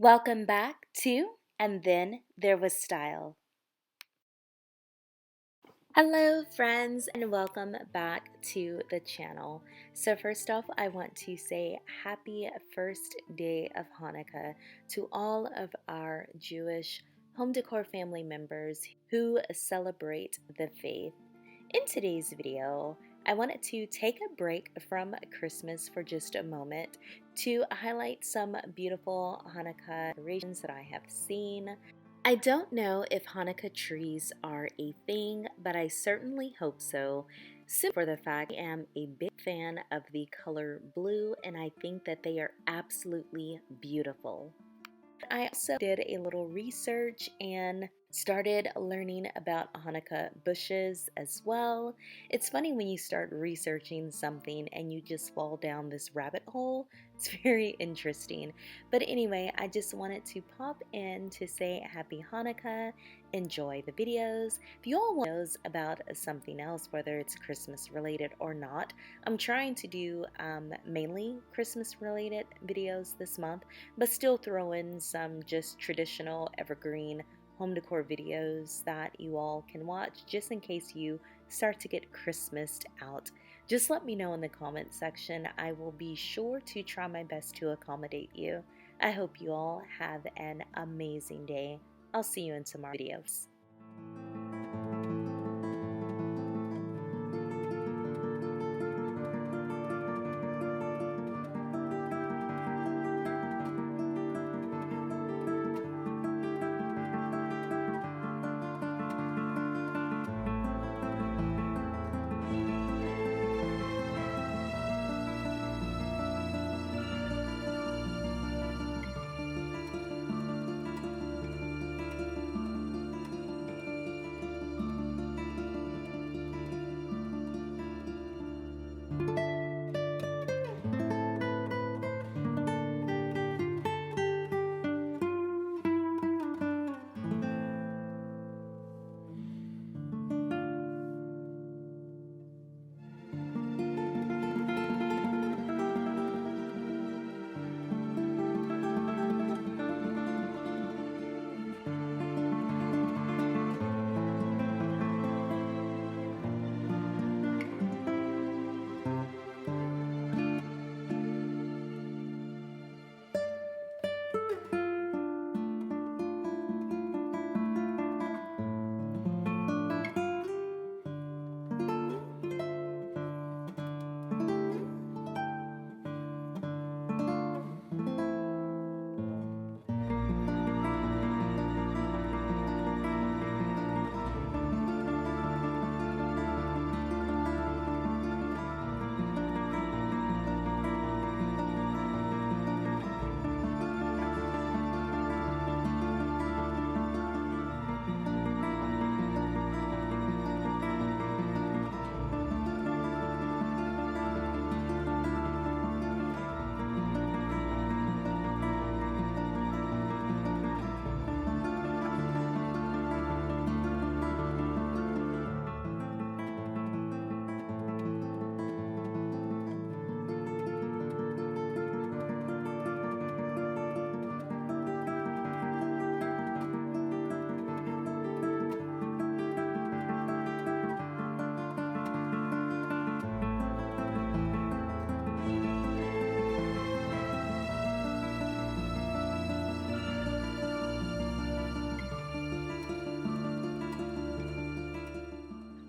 Welcome back to And Then There Was Style. Hello friends and welcome back to the channel. So first off, I want to say happy first day of Hanukkah to all of our Jewish home decor family members who celebrate the faith. In today's video, I wanted to take a break from Christmas for just a moment to highlight some beautiful Hanukkah decorations that I have seen. I don't know if Hanukkah trees are a thing, but I certainly hope so. Simply for the fact I am a big fan of the color blue and I think that they are absolutely beautiful. I also did a little research and started learning about Hanukkah bushes as well. It's funny when you start researching something and you just fall down this rabbit hole. It's very interesting. But anyway, I just wanted to pop in to say happy Hanukkah, enjoy the videos. If you all want videos about something else, whether it's Christmas related or not, I'm trying to do mainly Christmas related videos this month, but still throw in some just traditional evergreen home decor videos that you all can watch just in case you start to get Christmased out. Just let me know in the comment section. I will be sure to try my best to accommodate you. I hope you all have an amazing day. I'll see you in tomorrow's videos.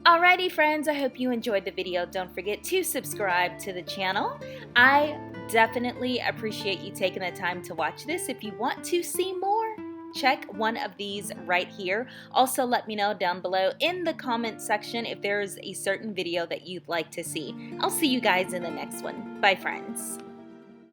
Alrighty friends, I hope you enjoyed the video. Don't forget to subscribe to the channel. I definitely appreciate you taking the time to watch this. If you want to see more, check one of these right here. Also let me know down below in the comment section if there is a certain video that you'd like to see. I'll see you guys in the next one. Bye friends.